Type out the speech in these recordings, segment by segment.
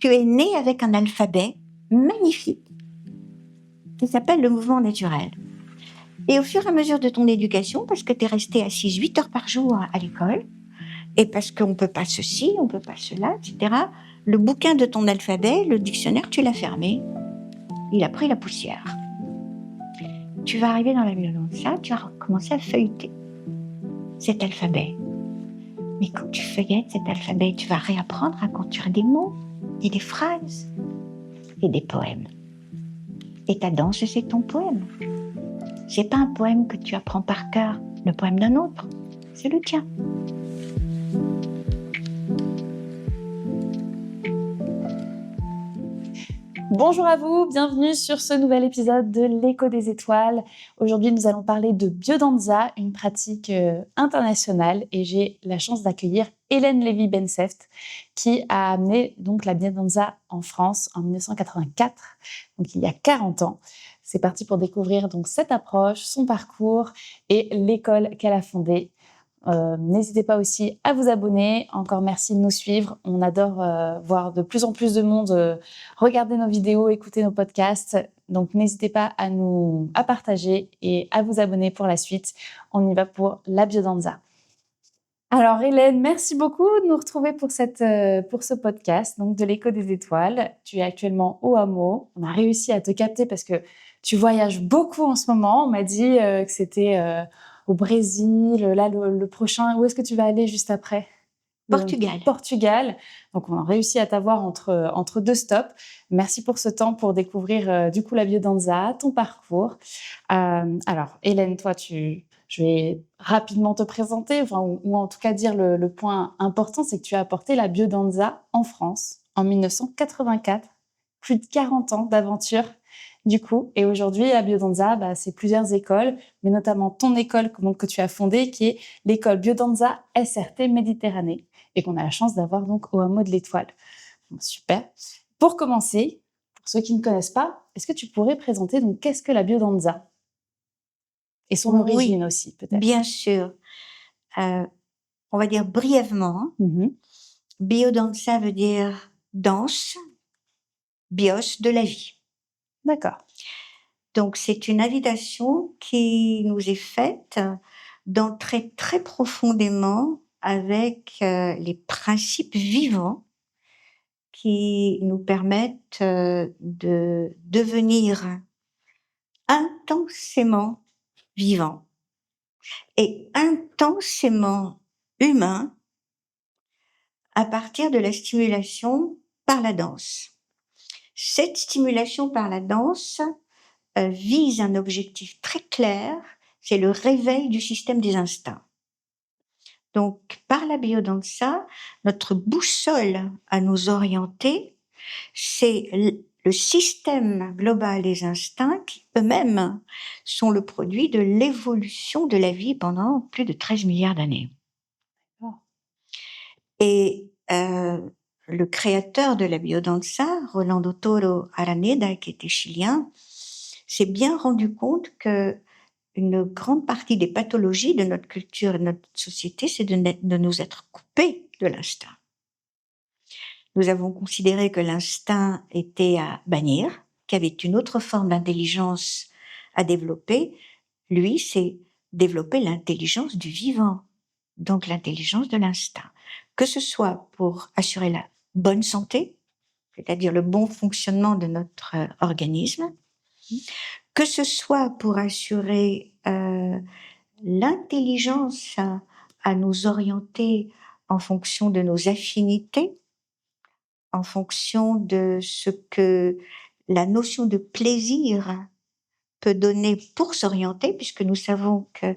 tu es né avec un alphabet magnifique qui s'appelle le mouvement naturel. Et au fur et à mesure de ton éducation, parce que tu es resté assise 8 heures par jour à l'école, et parce qu'on ne peut pas ceci, on ne peut pas cela, etc., le bouquin de ton alphabet, le dictionnaire, tu l'as fermé. Il a pris la poussière. Tu vas arriver dans la violonça, tu vas commencer à feuilleter cet alphabet. Mais quand tu feuillettes cet alphabet, tu vas réapprendre à construire des mots et des phrases et des poèmes. Et ta danse, c'est ton poème. C'est pas un poème que tu apprends par cœur, le poème d'un autre, c'est le tien. Bonjour à vous, bienvenue sur ce nouvel épisode de l'Écho des étoiles. Aujourd'hui, nous allons parler de biodanza, une pratique internationale, et j'ai la chance d'accueillir Hélène Lévy-Benseft, qui a amené donc la biodanza en France en 1984, donc il y a 40 ans. C'est parti pour découvrir donc cette approche, son parcours et l'école qu'elle a fondée. N'hésitez pas aussi à vous abonner. Encore merci de nous suivre. On adore voir de plus en plus de monde regarder nos vidéos, écouter nos podcasts. Donc n'hésitez pas à partager et à vous abonner pour la suite. On y va pour la biodanza. Alors Hélène, merci beaucoup de nous retrouver pour ce podcast donc de l'Écho des étoiles. Tu es actuellement au hameau. On a réussi à te capter parce que tu voyages beaucoup en ce moment. On m'a dit que c'était au Brésil. Là, le prochain, où est-ce que tu vas aller juste après? Portugal. Donc, on a réussi à t'avoir entre deux stops. Merci pour ce temps pour découvrir du coup la biodanza, ton parcours. Alors, Hélène, toi, je vais rapidement te présenter, ou en tout cas dire le point important, c'est que tu as apporté la biodanza en France en 1984. Plus de 40 ans d'aventure, du coup. Et aujourd'hui, la biodanza, c'est plusieurs écoles, mais notamment ton école que tu as fondée, qui est l'école Biodanza SRT Méditerranée, et qu'on a la chance d'avoir donc au hameau de l'Étoile. Bon, super. Pour commencer, pour ceux qui ne connaissent pas, est-ce que tu pourrais présenter donc qu'est-ce que la biodanza et son origine aussi, peut-être? Bien sûr. On va dire brièvement. Biodanza veut dire danse, bios de la vie. D'accord. Donc c'est une invitation qui nous est faite d'entrer très profondément avec les principes vivants qui nous permettent de devenir intensément vivants et intensément humains à partir de la stimulation par la danse. Cette stimulation par la danse vise un objectif très clair, c'est le réveil du système des instincts. Donc, par la biodanza, notre boussole à nous orienter, c'est le système global des instincts qui eux-mêmes sont le produit de l'évolution de la vie pendant plus de 13 milliards d'années. Et le créateur de la biodanza, Rolando Toro Araneda, qui était chilien, s'est bien rendu compte que une grande partie des pathologies de notre culture et de notre société, c'est de nous être coupés de l'instinct. Nous avons considéré que l'instinct était à bannir, qu'il y avait une autre forme d'intelligence à développer. Lui, c'est développer l'intelligence du vivant, donc l'intelligence de l'instinct. Que ce soit pour assurer la bonne santé, c'est-à-dire le bon fonctionnement de notre organisme, que ce soit pour assurer l'intelligence à nous orienter en fonction de nos affinités, en fonction de ce que la notion de plaisir peut donner pour s'orienter, puisque nous savons que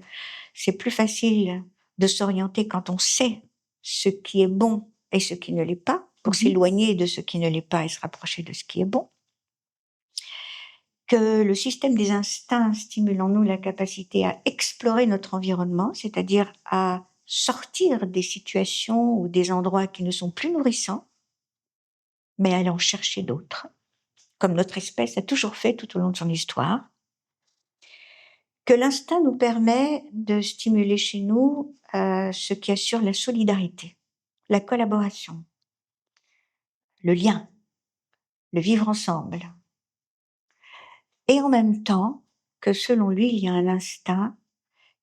c'est plus facile de s'orienter quand on sait ce qui est bon et ce qui ne l'est pas, pour s'éloigner de ce qui ne l'est pas et se rapprocher de ce qui est bon. Que le système des instincts stimule en nous la capacité à explorer notre environnement, c'est-à-dire à sortir des situations ou des endroits qui ne sont plus nourrissants, mais à aller en chercher d'autres, comme notre espèce a toujours fait tout au long de son histoire. Que l'instinct nous permet de stimuler chez nous ce qui assure la solidarité, la collaboration, le lien, le vivre ensemble. Et en même temps, que selon lui, il y a un instinct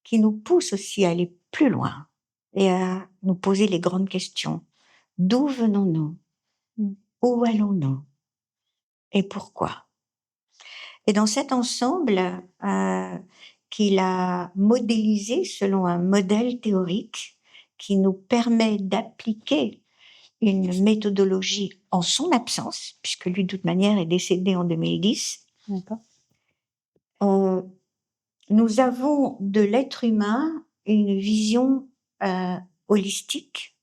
qui nous pousse aussi à aller plus loin et à nous poser les grandes questions. D'où venons-nous? Où allons-nous? Et pourquoi? Et dans cet ensemble qu'il a modélisé selon un modèle théorique qui nous permet d'appliquer une méthodologie en son absence, puisque lui, de toute manière, est décédé en 2010. D'accord. Nous avons de l'être humain une vision holistique,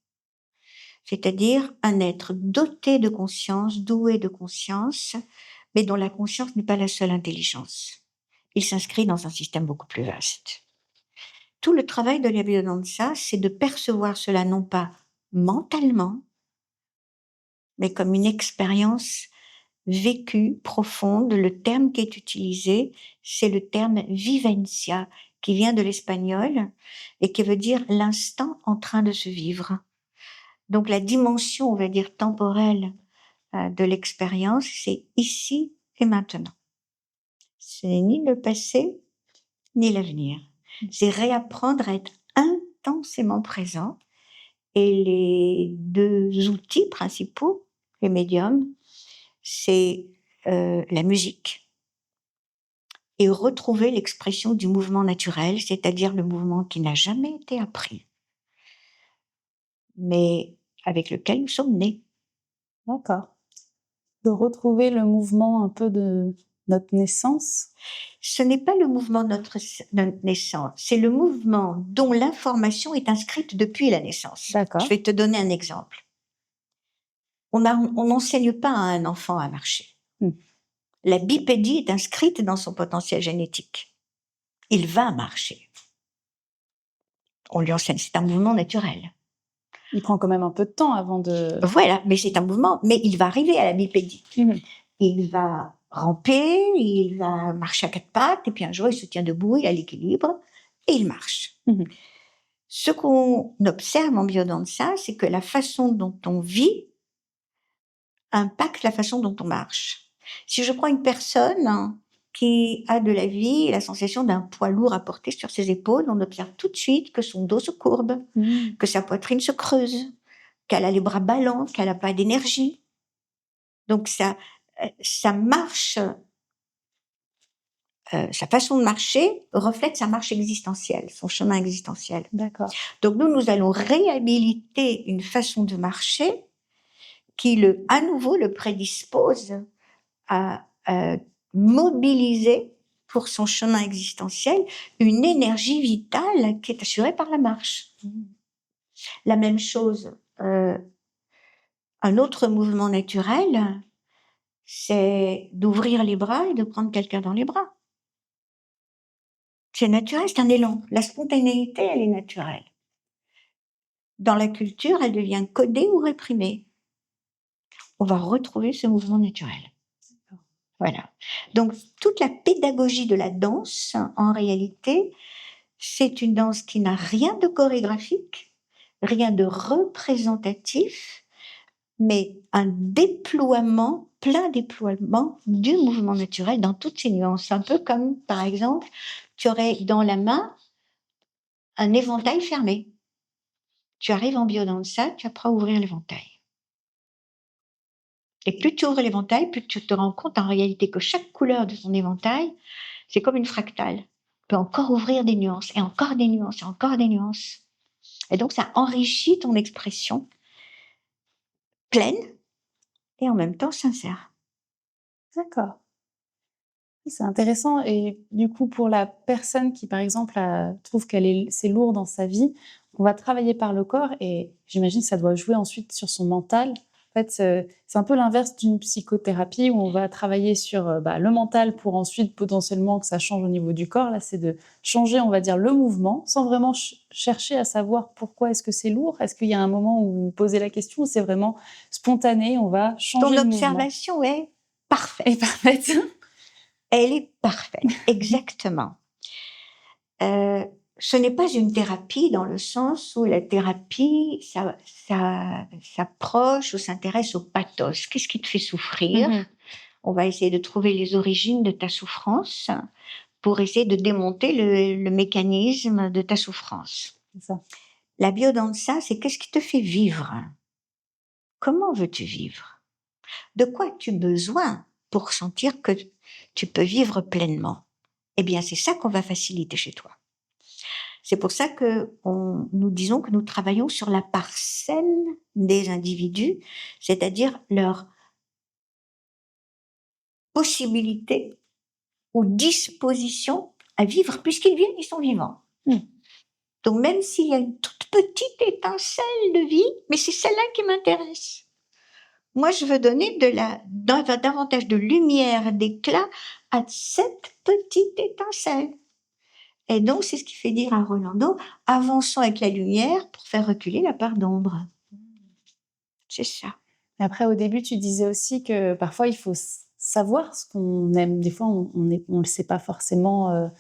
c'est-à-dire un être doté de conscience, doué de conscience, mais dont la conscience n'est pas la seule intelligence. Il s'inscrit dans un système beaucoup plus vaste. Tout le travail de l'Abhyodhansa, c'est de percevoir cela non pas mentalement, mais comme une expérience vécue, profonde. Le terme qui est utilisé, c'est le terme vivencia, qui vient de l'espagnol et qui veut dire l'instant en train de se vivre. Donc la dimension, on va dire, temporelle de l'expérience, c'est ici et maintenant. Ce n'est ni le passé, ni l'avenir. C'est réapprendre à être intensément présent. Et les deux outils principaux, les médiums, c'est la musique et retrouver l'expression du mouvement naturel, c'est-à-dire le mouvement qui n'a jamais été appris, mais avec lequel nous sommes nés. D'accord. De retrouver le mouvement un peu de notre naissance. Ce n'est pas le mouvement de notre naissance, c'est le mouvement dont l'information est inscrite depuis la naissance. D'accord. Je vais te donner un exemple. On n'enseigne pas à un enfant à marcher. La bipédie est inscrite dans son potentiel génétique. Il va marcher. On lui enseigne, c'est un mouvement naturel. Il prend quand même un peu de temps avant de... Voilà, mais c'est un mouvement, mais il va arriver à la bipédie. Il va ramper, il va marcher à quatre pattes, et puis un jour il se tient debout, il a l'équilibre, et il marche. Ce qu'on observe en Biodanza, c'est que la façon dont on vit impacte la façon dont on marche. Si je prends une personne qui a de la vie, la sensation d'un poids lourd à porter sur ses épaules, on observe tout de suite que son dos se courbe, que sa poitrine se creuse, qu'elle a les bras ballants, qu'elle n'a pas d'énergie. Donc sa marche, sa façon de marcher reflète sa marche existentielle, son chemin existentiel. D'accord. Donc nous allons réhabiliter une façon de marcher qui à nouveau le prédispose à mobiliser pour son chemin existentiel une énergie vitale qui est assurée par la marche. La même chose, un autre mouvement naturel, c'est d'ouvrir les bras et de prendre quelqu'un dans les bras. C'est naturel, c'est un élan. La spontanéité, elle est naturelle. Dans la culture, elle devient codée ou réprimée. On va retrouver ce mouvement naturel. Voilà. Donc, toute la pédagogie de la danse, en réalité, c'est une danse qui n'a rien de chorégraphique, rien de représentatif, mais un déploiement, plein déploiement du mouvement naturel dans toutes ses nuances. Un peu comme, par exemple, tu aurais dans la main un éventail fermé. Tu arrives en Biodanza, tu apprends à ouvrir l'éventail. Et plus tu ouvres l'éventail, plus tu te rends compte en réalité que chaque couleur de ton éventail, c'est comme une fractale. Tu peux encore ouvrir des nuances, et encore des nuances, et encore des nuances. Et donc, ça enrichit ton expression pleine et en même temps sincère. D'accord. C'est intéressant. Et du coup, pour la personne qui, par exemple, trouve c'est lourd dans sa vie, on va travailler par le corps et j'imagine que ça doit jouer ensuite sur son mental. En fait, c'est un peu l'inverse d'une psychothérapie où on va travailler sur le mental pour ensuite potentiellement que ça change au niveau du corps. Là, c'est de changer, on va dire, le mouvement sans vraiment chercher à savoir pourquoi est-ce que c'est lourd. Est-ce qu'il y a un moment où vous posez la question ou c'est vraiment spontané, on va changer le mouvement? Ton observation est parfaite. Est parfaite. Elle est parfaite, exactement. Ce n'est pas une thérapie dans le sens où la thérapie, ça s'approche ou s'intéresse au pathos. Qu'est-ce qui te fait souffrir? On va essayer de trouver les origines de ta souffrance pour essayer de démonter le mécanisme de ta souffrance. C'est ça. La biodanza, c'est qu'est-ce qui te fait vivre? Comment veux-tu vivre? De quoi as-tu besoin pour sentir que tu peux vivre pleinement? Eh bien, c'est ça qu'on va faciliter chez toi. C'est pour ça que nous disons que nous travaillons sur la part saine des individus, c'est-à-dire leur possibilité ou disposition à vivre, puisqu'ils viennent, ils sont vivants. Donc même s'il y a une toute petite étincelle de vie, mais c'est celle-là qui m'intéresse. Moi, je veux donner davantage de lumière, d'éclat à cette petite étincelle. Et donc, c'est ce qui fait dire à Rolando, avançons avec la lumière pour faire reculer la part d'ombre. C'est ça. Mais après, au début, tu disais aussi que parfois, il faut savoir ce qu'on aime. Des fois, on ne le sait pas forcément.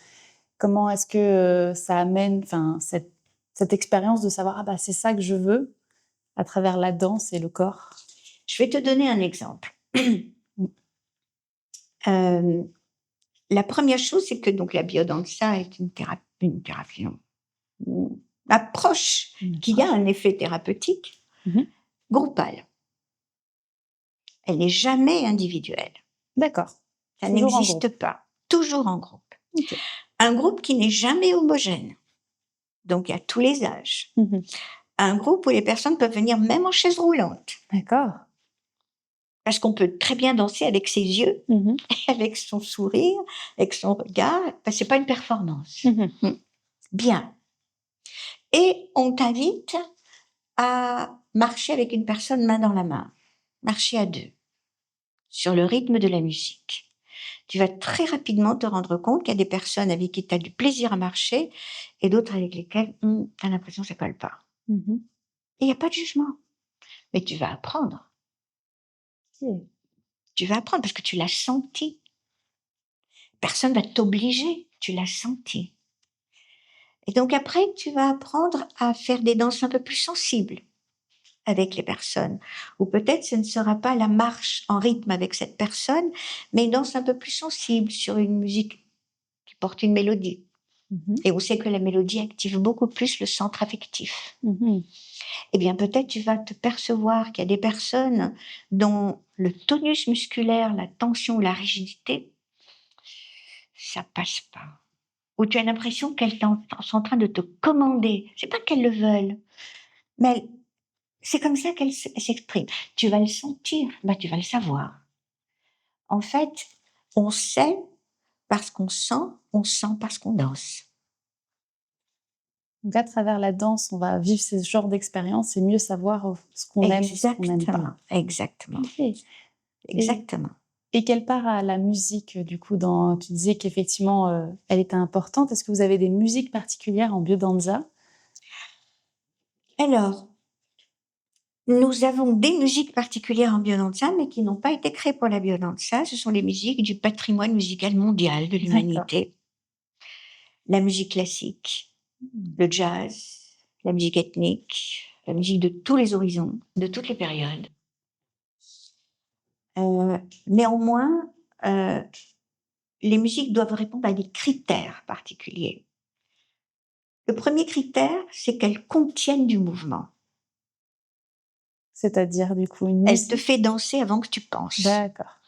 Comment est-ce que ça amène cette expérience de savoir, ah bah, c'est ça que je veux à travers la danse et le corps? Je vais te donner un exemple. La première chose, c'est que donc la biodanza est une approche qui a un effet thérapeutique groupal. Elle n'est jamais individuelle. D'accord. Ça Toujours en n'existe groupe. pas. Toujours en groupe. Ok. Un groupe qui n'est jamais homogène. Donc, il y a tous les âges. Un groupe où les personnes peuvent venir même en chaise roulante. D'accord. Parce qu'on peut très bien danser avec ses yeux, avec son sourire, avec son regard. C'est pas une performance. Bien. Et on t'invite à marcher avec une personne main dans la main. Marcher à deux. Sur le rythme de la musique. Tu vas très rapidement te rendre compte qu'il y a des personnes avec qui tu as du plaisir à marcher et d'autres avec lesquelles tu as l'impression que ça colle pas. Et il n'y a pas de jugement. Mais tu vas apprendre. Tu vas apprendre parce que tu l'as senti. Personne va t'obliger, tu l'as senti. Et donc après, tu vas apprendre à faire des danses un peu plus sensibles avec les personnes. Ou peut-être ce ne sera pas la marche en rythme avec cette personne, mais une danse un peu plus sensible sur une musique qui porte une mélodie. Et on sait que la mélodie active beaucoup plus le centre affectif. Eh bien, peut-être tu vas te percevoir qu'il y a des personnes dont le tonus musculaire, la tension ou la rigidité, ça passe pas. Ou tu as l'impression qu'elles sont en train de te commander. C'est pas qu'elles le veulent, mais c'est comme ça qu'elles s'expriment. Tu vas le sentir, tu vas le savoir. En fait, on sait parce qu'on sent parce qu'on danse. Donc, à travers la danse, on va vivre ce genre d'expérience et mieux savoir ce qu'on aime et ce qu'on n'aime pas. Exactement. Okay. Exactement. Et quelle part a la musique, du coup, tu disais qu'effectivement, elle était importante. Est-ce que vous avez des musiques particulières en biodanza? Alors, nous avons des musiques particulières en biodanza, mais qui n'ont pas été créées pour la biodanza. Ce sont les musiques du patrimoine musical mondial de l'humanité. La musique classique, le jazz, la musique ethnique, la musique de tous les horizons, de toutes les périodes. Néanmoins, les musiques doivent répondre à des critères particuliers. Le premier critère, c'est qu'elles contiennent du mouvement. C'est-à-dire, du coup, une musique... Elle te fait danser avant que tu penses. D'accord.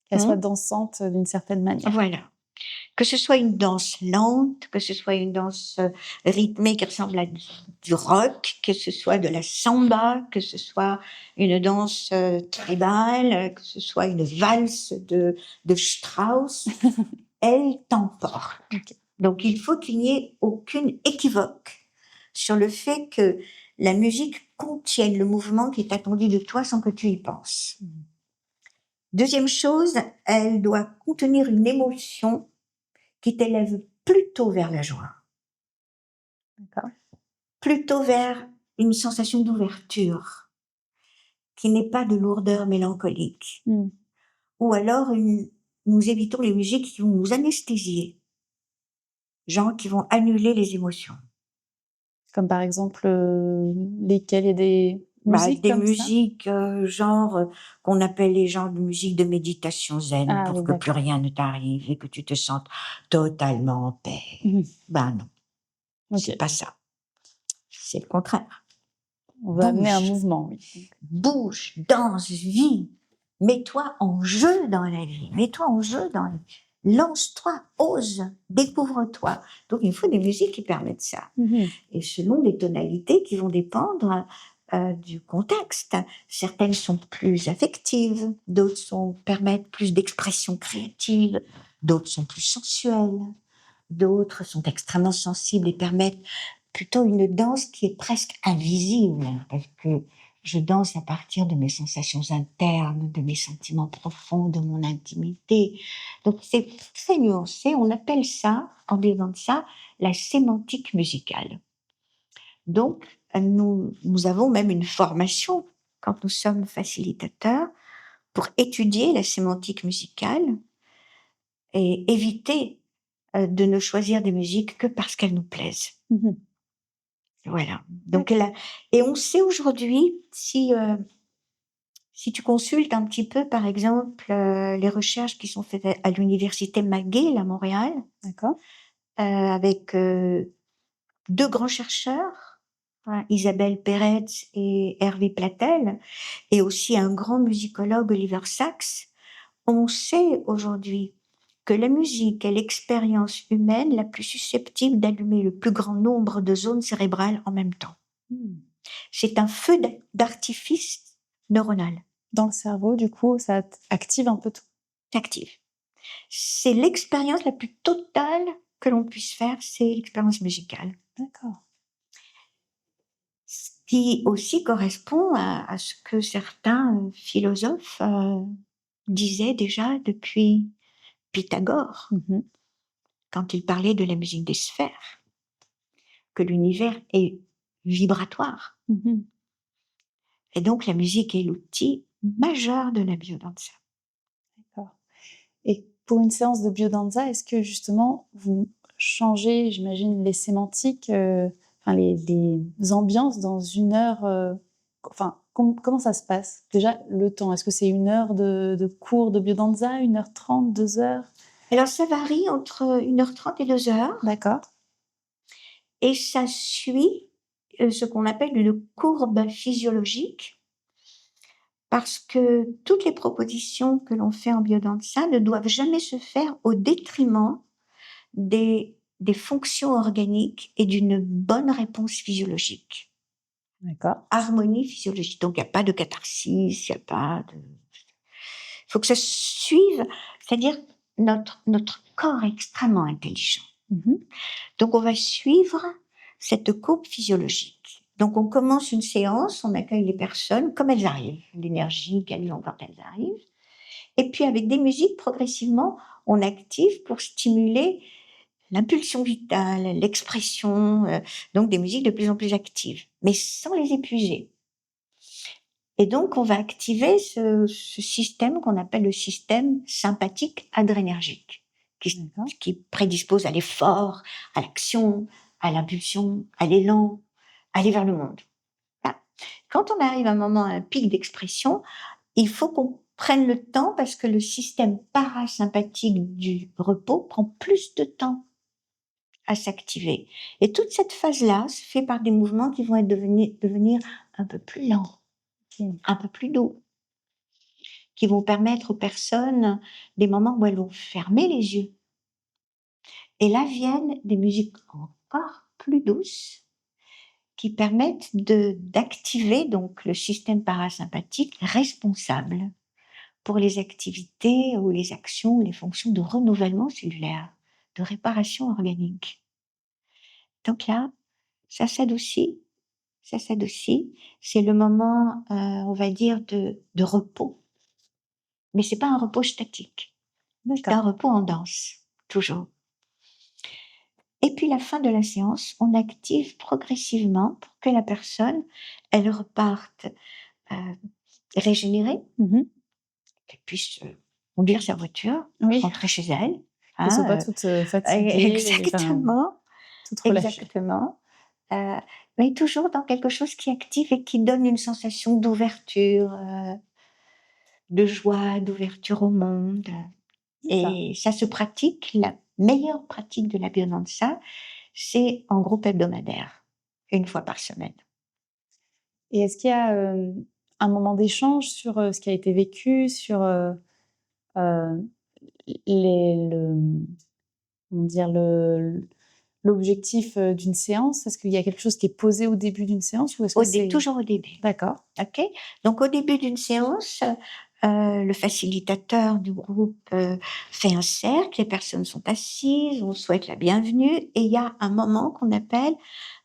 Qu'elle soit dansante d'une certaine manière. Voilà. Que ce soit une danse lente, que ce soit une danse rythmée qui ressemble à du rock, que ce soit de la samba, que ce soit une danse tribale, que ce soit une valse de Strauss, elle t'emporte. Okay. Donc il faut qu'il n'y ait aucune équivoque sur le fait que la musique contienne le mouvement qui est attendu de toi sans que tu y penses. Deuxième chose, elle doit contenir une émotion qui t'élève plutôt vers la joie. D'accord. Plutôt vers une sensation d'ouverture, qui n'est pas de lourdeur mélancolique. Ou alors, nous évitons les musiques qui vont nous anesthésier, genre qui vont annuler les émotions. Comme par exemple, lesquelles il y a des Musique Des comme ça? musiques, genre, qu'on appelle les genres de musique de méditation zen Ah pour oui, que plus d'accord. rien ne t'arrive et que tu te sentes totalement en paix. Mmh. Non, c'est OK. pas ça. C'est le contraire. On veut amener un Bouge, mouvement, oui. Donc bouge, danse, vis. Mets-toi en jeu dans la vie. Mets-toi en jeu dans la vie. Lance-toi, ose, découvre-toi. Donc, il faut des musiques qui permettent ça. Et selon les tonalités qui vont dépendre du contexte. Certaines sont plus affectives, d'autres permettent plus d'expression créative, d'autres sont plus sensuelles, d'autres sont extrêmement sensibles et permettent plutôt une danse qui est presque invisible, parce que je danse à partir de mes sensations internes, de mes sentiments profonds, de mon intimité. Donc c'est très nuancé. On appelle ça, en disant de ça, la sémantique musicale. Donc, nous avons même une formation quand nous sommes facilitateurs pour étudier la sémantique musicale et éviter de ne choisir des musiques que parce qu'elles nous plaisent. Mmh. Voilà. Donc là, et on sait aujourd'hui, si tu consultes un petit peu, par exemple, les recherches qui sont faites à l'université McGill à Montréal, D'accord. avec 2 grands chercheurs, Isabelle Peretz et Hervé Platel, et aussi un grand musicologue, Oliver Sacks, on sait aujourd'hui que la musique est l'expérience humaine la plus susceptible d'allumer le plus grand nombre de zones cérébrales en même temps. Mmh. C'est un feu d'artifice neuronal. Dans le cerveau, du coup, ça active un peu tout. Active. C'est l'expérience la plus totale que l'on puisse faire, c'est l'expérience musicale. D'accord. Ce qui aussi correspond à ce que certains philosophes disaient déjà depuis Pythagore, Mmh. quand il parlait de la musique des sphères, que l'univers est vibratoire. Mmh. Et donc la musique est l'outil majeur de la biodanza. D'accord. Et pour une séance de biodanza, est-ce que justement vous changez, j'imagine, les sémantiques, enfin les ambiances dans 1 heure, enfin comment ça se passe? Déjà le temps, est-ce que c'est 1 heure de cours de biodanza, 1h30, 2 heures? Alors ça varie entre 1h30 et 2 heures, D'accord. et ça suit ce qu'on appelle une courbe physiologique, parce que toutes les propositions que l'on fait en biodanza ne doivent jamais se faire au détriment des fonctions organiques et d'une bonne réponse physiologique. D'accord. Harmonie physiologique. Donc il n'y a pas de catharsis, il n'y a pas de... Il faut que ça suive, c'est-à-dire notre corps est extrêmement intelligent. Mmh. Donc on va suivre cette courbe physiologique. Donc on commence une séance, on accueille les personnes comme elles arrivent, l'énergie qu'elles ont quand elles arrivent. Et puis avec des musiques, progressivement, on active pour stimuler l'impulsion vitale, l'expression, donc des musiques de plus en plus actives, mais sans les épuiser. Et donc on va activer ce système qu'on appelle le système sympathique adrénergique, D'accord. qui prédispose à l'effort, à l'action, à l'impulsion, à l'élan, à aller vers le monde. Voilà. Quand on arrive à un moment, à un pic d'expression, il faut qu'on prenne le temps parce que le système parasympathique du repos prend plus de temps à s'activer. Et toute cette phase-là se fait par des mouvements qui vont devenir un peu plus lents, un peu plus doux, qui vont permettre aux personnes des moments où elles vont fermer les yeux. Et là viennent des musiques encore plus douces qui permettent d'activer donc le système parasympathique responsable pour les activités ou les actions, les fonctions de renouvellement cellulaire, de réparation organique. Donc là, ça s'adoucit, ça s'adoucit. C'est le moment, on va dire, de repos. Mais c'est pas un repos statique. C'est un D'accord. repos en danse, toujours. Et puis la fin de la séance, on active progressivement pour que la personne, elle reparte régénérée, Mmh. qu'elle puisse conduire sa voiture, Oui, rentrer chez elle. qu'elles ne soient pas Hein, toutes, fatiguées, enfin, exactement, toutes relâchées. exactement. mais toujours dans quelque chose qui active et qui donne une sensation d'ouverture, de joie, d'ouverture au monde. Et ça se pratique, la meilleure pratique de la biodanza, c'est en groupe hebdomadaire, 1 fois par semaine. Et est-ce qu'il y a un moment d'échange sur ce qui a été vécu, sur comment dire, l'objectif d'une séance? Est-ce qu'il y a quelque chose qui est posé au début d'une séance ou est-ce que c'est... Toujours au début. D'accord. OK? Donc au début d'une séance, le facilitateur du groupe fait un cercle, les personnes sont assises, on souhaite la bienvenue et il y a un moment qu'on appelle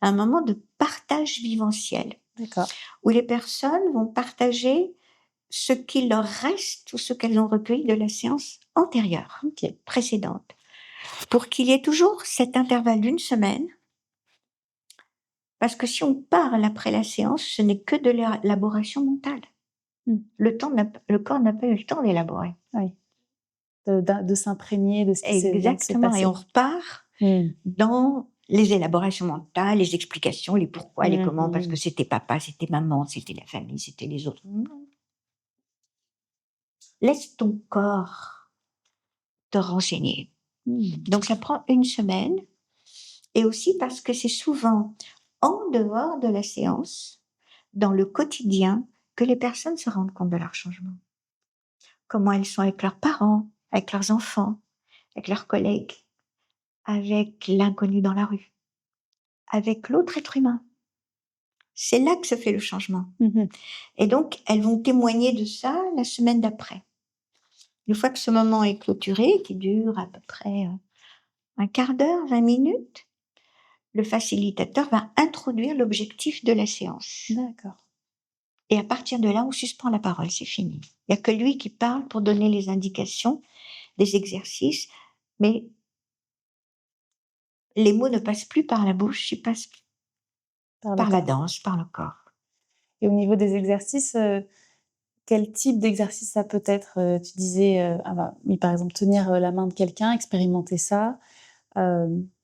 un moment de partage viventiel, D'accord. où les personnes vont partager ce qu'il leur reste ou ce qu'elles ont recueilli de la séance antérieure, précédente, pour qu'il y ait toujours cet intervalle d'1 semaine. Parce que si on parle après la séance, ce n'est que de l'élaboration mentale. Le corps n'a pas eu le temps d'élaborer. Oui. De s'imprégner de ce qui s'est passé. Exactement, et on repart dans les élaborations mentales, les explications, les pourquoi, les comment, parce que c'était papa, c'était maman, c'était la famille, c'était les autres. Laisse ton corps te renseigner. Donc ça prend 1 semaine, et aussi parce que c'est souvent en dehors de la séance, dans le quotidien, que les personnes se rendent compte de leur changement. Comment elles sont avec leurs parents, avec leurs enfants, avec leurs collègues, avec l'inconnu dans la rue, avec l'autre être humain. C'est là que se fait le changement. Et donc, elles vont témoigner de ça la semaine d'après. Une fois que ce moment est clôturé, qui dure à peu près un quart d'heure, 20 minutes, le facilitateur va introduire l'objectif de la séance. D'accord. Et à partir de là, on suspend la parole, c'est fini. Il n'y a que lui qui parle pour donner les indications des exercices, mais les mots ne passent plus par la bouche, ils passent par la danse, par le corps. Et au niveau des exercices, quel type d'exercice ça peut être? Tu disais, oui, par exemple, tenir la main de quelqu'un, expérimenter ça,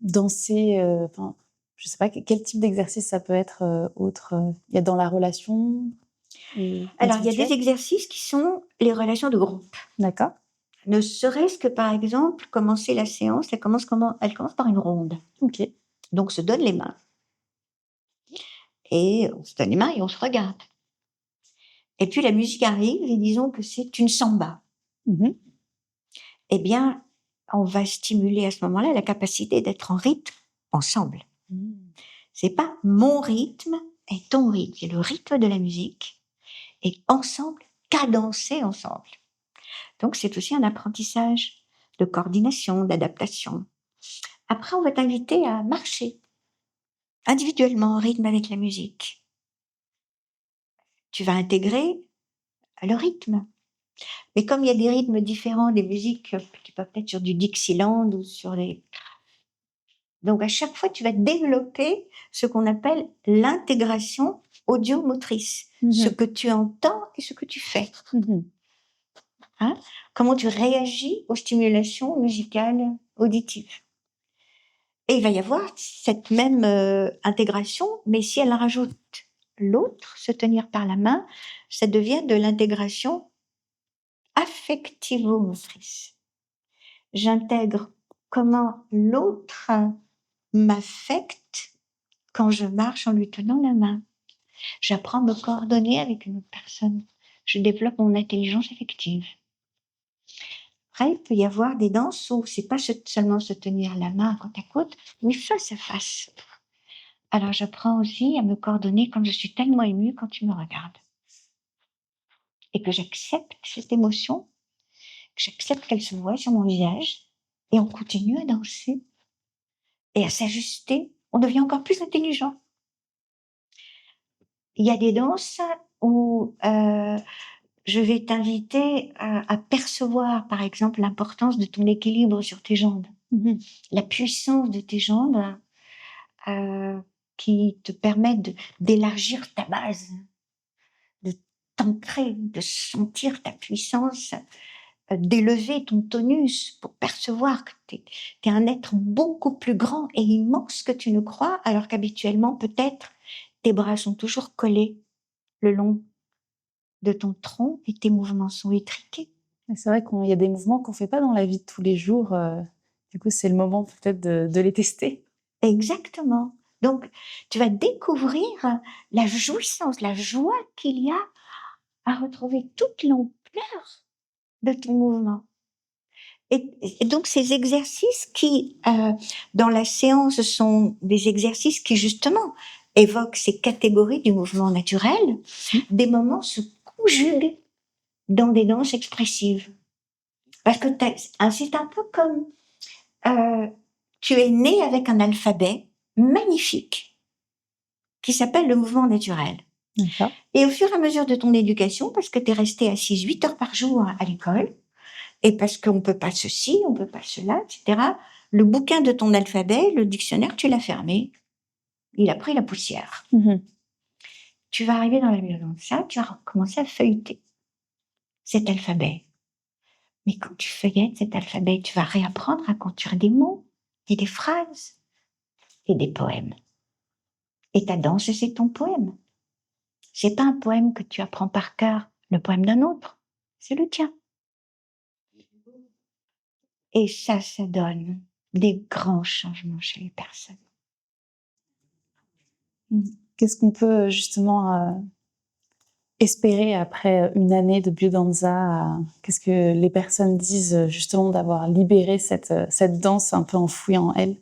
danser, enfin, je sais pas, quel type d'exercice ça peut être autre? Il y a dans la relation Alors, il y a individuelle? des exercices qui sont les relations de groupe. D'accord. Ne serait-ce que, par exemple, commencer la séance, elle commence par une ronde. OK. Donc, on se donne les mains. Et on se donne les mains et on se regarde. Et puis, la musique arrive et disons que c'est une samba. Eh bien, on va stimuler à ce moment-là la capacité d'être en rythme ensemble. C'est pas mon rythme et ton rythme, c'est le rythme de la musique et ensemble, cadencer ensemble. Donc, c'est aussi un apprentissage de coordination, d'adaptation. Après, on va t'inviter à marcher individuellement en rythme avec la musique. Tu vas intégrer le rythme. Mais comme il y a des rythmes différents, des musiques qui peuvent être sur du Dixieland ou sur des... Donc, à chaque fois, tu vas développer ce qu'on appelle l'intégration audio-motrice. Ce que tu entends et ce que tu fais. Hein? Comment tu réagis aux stimulations musicales auditives. Et il va y avoir cette même intégration, mais si elle rajoute l'autre, se tenir par la main, ça devient de l'intégration affectivo-motrice. J'intègre comment l'autre m'affecte quand je marche en lui tenant la main. J'apprends à me coordonner avec une autre personne. Je développe mon intelligence affective. Après, il peut y avoir des danses où c'est pas seulement se tenir la main côte à côte, mais face à face. Alors, j'apprends aussi à me coordonner quand je suis tellement émue quand tu me regardes. Et que j'accepte cette émotion, que j'accepte qu'elle se voit sur mon visage, et on continue à danser et à s'ajuster. On devient encore plus intelligent. Il y a des danses où je vais t'inviter à percevoir, par exemple, l'importance de ton équilibre sur tes jambes. La puissance de tes jambes qui te permettent d'élargir ta base, de t'ancrer, de sentir ta puissance, d'élever ton tonus pour percevoir que tu es un être beaucoup plus grand et immense que tu ne crois, alors qu'habituellement, peut-être, tes bras sont toujours collés le long de ton tronc et tes mouvements sont étriqués. Et c'est vrai qu'il y a des mouvements qu'on ne fait pas dans la vie de tous les jours. Du coup, c'est le moment peut-être de les tester. Exactement. Donc, tu vas découvrir la jouissance, la joie qu'il y a à retrouver toute l'ampleur de ton mouvement. Et donc, ces exercices qui, dans la séance, sont des exercices qui, justement, évoquent ces catégories du mouvement naturel, des moments se conjuguent dans des danses expressives. Parce que c'est un peu comme tu es né avec un alphabet magnifique qui s'appelle le mouvement naturel. D'accord. Et au fur et à mesure de ton éducation, parce que tu es resté assise 8 heures par jour à l'école, et parce qu'on ne peut pas ceci, on ne peut pas cela, etc., le bouquin de ton alphabet, le dictionnaire, tu l'as fermé. Il a pris la poussière. Tu vas arriver dans la maison, ça, tu vas commencer à feuilleter cet alphabet. Mais quand tu feuillettes cet alphabet, tu vas réapprendre à construire des mots et des phrases et des poèmes. Et ta danse, c'est ton poème. C'est pas un poème que tu apprends par cœur, le poème d'un autre, c'est le tien. Et ça donne des grands changements chez les personnes. Qu'est-ce qu'on peut justement espérer après une année de biodanza? Qu'est-ce que les personnes disent justement d'avoir libéré cette danse un peu enfouie en elles?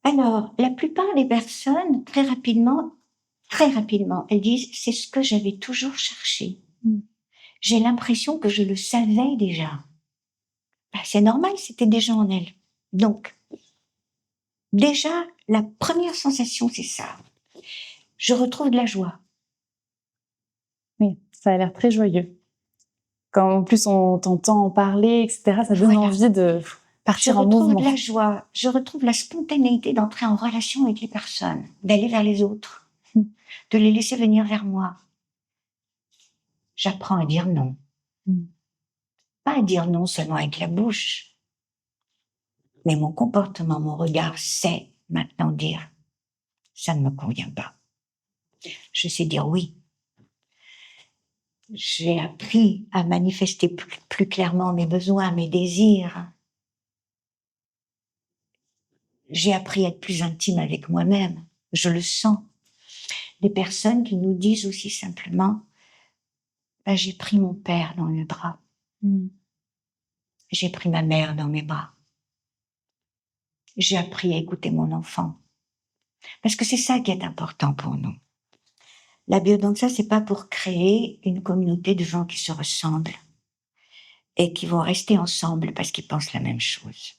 Alors, la plupart des personnes, très rapidement, elles disent « c'est ce que j'avais toujours cherché ». J'ai l'impression que je le savais déjà. Ben, c'est normal, c'était déjà en elles. Donc, déjà, la première sensation, c'est ça. Je retrouve de la joie. Oui, ça a l'air très joyeux. Quand en plus on t'entend en parler, etc., ça donne envie de partir en mouvement. Je retrouve de la joie, je retrouve la spontanéité d'entrer en relation avec les personnes, d'aller vers les autres, de les laisser venir vers moi. J'apprends à dire non. Pas à dire non seulement avec la bouche, mais mon comportement, mon regard sait maintenant dire « ça ne me convient pas ». Je sais dire oui. J'ai appris à manifester plus clairement mes besoins, mes désirs. J'ai appris à être plus intime avec moi-même. Je le sens. Des personnes qui nous disent aussi simplement « j'ai pris mon père dans mes bras. J'ai pris ma mère dans mes bras. J'ai appris à écouter mon enfant. » Parce que c'est ça qui est important pour nous. La biodanza, c'est pas pour créer une communauté de gens qui se ressemblent et qui vont rester ensemble parce qu'ils pensent la même chose.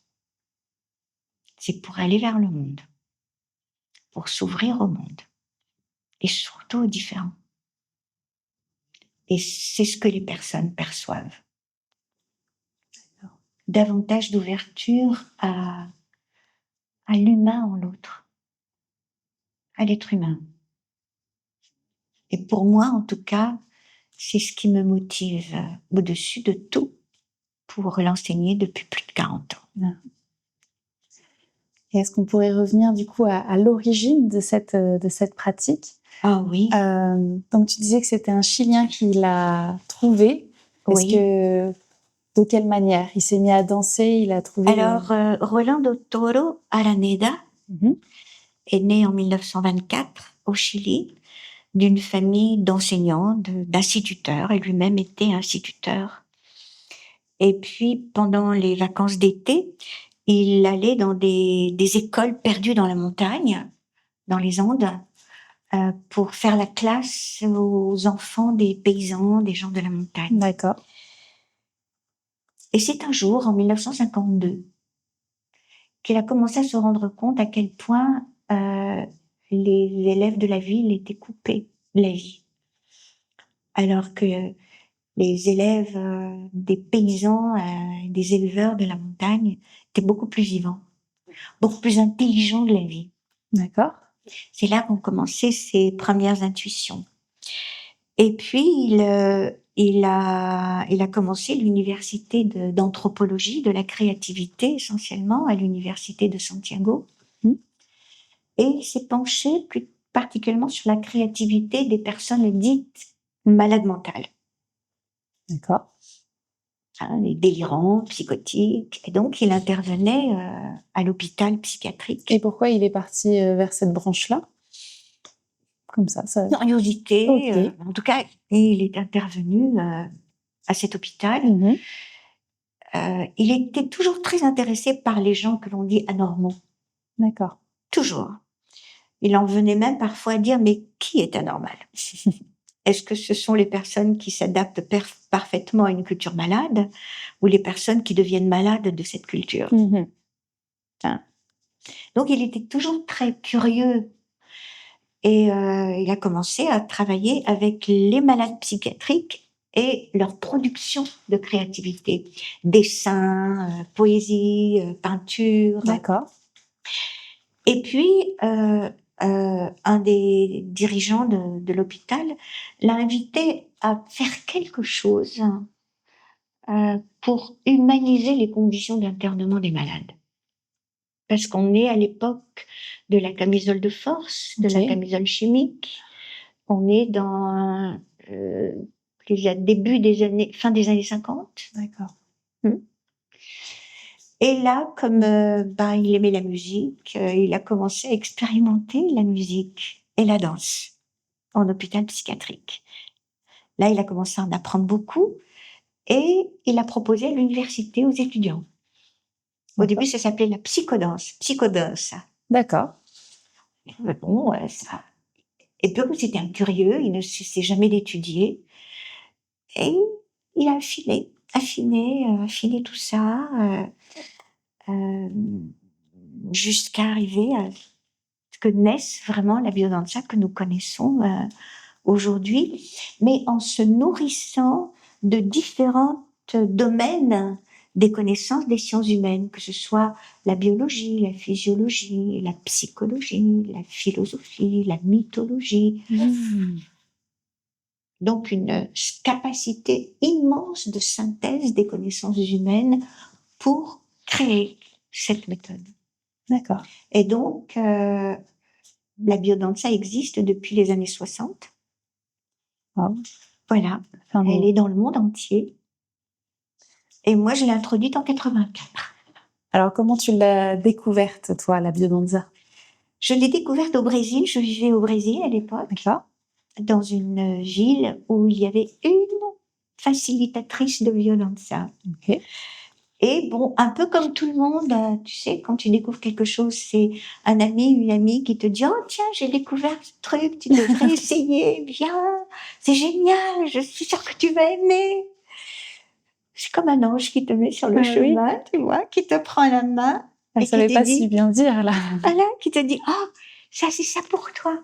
C'est pour aller vers le monde, pour s'ouvrir au monde et surtout aux différents. Et c'est ce que les personnes perçoivent. Davantage d'ouverture à l'humain en l'autre, à l'être humain. Et pour moi, en tout cas, c'est ce qui me motive au-dessus de tout pour l'enseigner depuis plus de 40 ans. Et est-ce qu'on pourrait revenir du coup à l'origine de cette pratique? Ah oui. Donc tu disais que c'était un Chilien qui l'a trouvé. Oui. De quelle manière? Il s'est mis à danser, il a trouvé... Alors, Rolando Toro Araneda est né en 1924 au Chili, d'une famille d'enseignants, d'instituteurs, et lui-même était instituteur. Et puis, pendant les vacances d'été, il allait dans des écoles perdues dans la montagne, dans les Andes, pour faire la classe aux enfants des paysans, des gens de la montagne. D'accord. Et c'est un jour, en 1952, qu'il a commencé à se rendre compte à quel point les élèves de la ville étaient coupés de la vie. Alors que les élèves des paysans, des éleveurs de la montagne étaient beaucoup plus vivants, beaucoup plus intelligents de la vie. D'accord. C'est là qu'ont commencé ses premières intuitions. Et puis, il a commencé l'université d'anthropologie, de la créativité essentiellement, à l'université de Santiago. Et il s'est penché particulièrement sur la créativité des personnes dites malades mentales, D'accord. les délirants, psychotiques. Et donc, il intervenait à l'hôpital psychiatrique. Et pourquoi il est parti vers cette branche-là? Comme ça. Curiosité, Ok. en tout cas, il est intervenu à cet hôpital. Mhm. Il était toujours très intéressé par les gens que l'on dit anormaux. D'accord. Toujours. Il en venait même parfois à dire, mais qui est anormal? Est-ce que ce sont les personnes qui s'adaptent parfaitement à une culture malade ou les personnes qui deviennent malades de cette culture? Mhm. Hein. Donc, il était toujours très curieux et il a commencé à travailler avec les malades psychiatriques et leur production de créativité. Dessin, poésie, peinture. D'accord. Et puis, un des dirigeants de l'hôpital l'a invité à faire quelque chose pour humaniser les conditions d'internement des malades. Parce qu'on est à l'époque de la camisole de force, de la Ok. camisole chimique. On est dans fin des années 50. D'accord. Et là, comme il aimait la musique, il a commencé à expérimenter la musique et la danse en hôpital psychiatrique. Là, il a commencé à en apprendre beaucoup et il a proposé à l'université aux étudiants. Au début, ça s'appelait la psychodance. Psychodance. D'accord. Mais bon, ça. Et puis, comme c'était un curieux, il ne cessait jamais d'étudier. Et il a affiné tout ça, jusqu'à arriver à ce que naisse vraiment la biodanza que nous connaissons aujourd'hui, mais en se nourrissant de différents domaines des connaissances des sciences humaines, que ce soit la biologie, la physiologie, la psychologie, la philosophie, la mythologie. Donc une capacité immense de synthèse des connaissances humaines pour créer cette méthode. D'accord. Et donc, la biodanza existe depuis les années 60. Wow. Voilà, elle est dans le monde entier. Et moi, je l'ai introduite en 84. Alors, comment tu l'as découverte, toi, la biodanza? Je l'ai découverte au Brésil. Je vivais au Brésil à l'époque, D'accord. dans une ville où il y avait une facilitatrice de biodanza. Ok. Et bon, un peu comme tout le monde, tu sais, quand tu découvres quelque chose, c'est un ami, une amie qui te dit « Oh tiens, j'ai découvert ce truc, tu devrais essayer, viens, c'est génial, je suis sûre que tu vas aimer. » C'est comme un ange qui te met sur le chemin, oui. Tu vois, qui te prend la main. Elle ne savait pas si bien dire, là. Voilà, qui te dit « Oh, ça c'est ça pour toi. »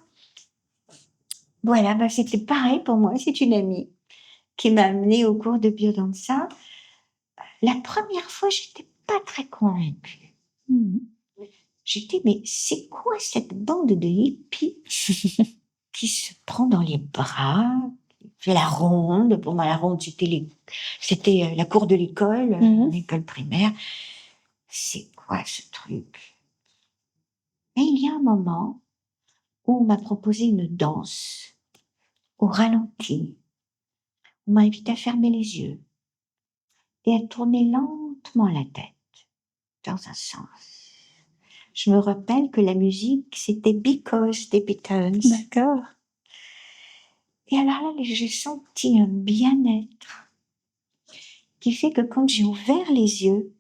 Voilà, c'était pareil pour moi, c'est une amie qui m'a amenée au cours de biodanza. La première fois, j'étais pas très convaincue. J'étais, mais c'est quoi cette bande de hippies qui se prend dans les bras, qui fait la ronde? Pour moi, la ronde, c'était la cour de l'école, l'école primaire. C'est quoi ce truc? Et il y a un moment où on m'a proposé une danse au ralenti. On m'a invité à fermer les yeux et à tourner lentement la tête dans un sens. Je me rappelle que la musique, c'était Because des Beatles. D'accord. Et alors là, j'ai senti un bien-être qui fait que quand j'ai ouvert les yeux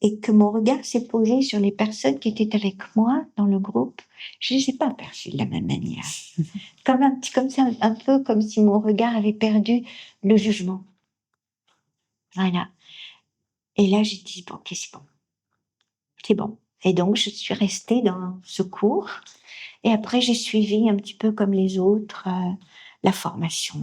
et que mon regard s'est posé sur les personnes qui étaient avec moi dans le groupe, je les ai pas aperçues de la même manière. Comme ça, un peu comme si mon regard avait perdu le jugement. Voilà. Et là, j'ai dit, bon, ok, c'est bon. C'est bon. Et donc, je suis restée dans ce cours. Et après, j'ai suivi un petit peu comme les autres la formation.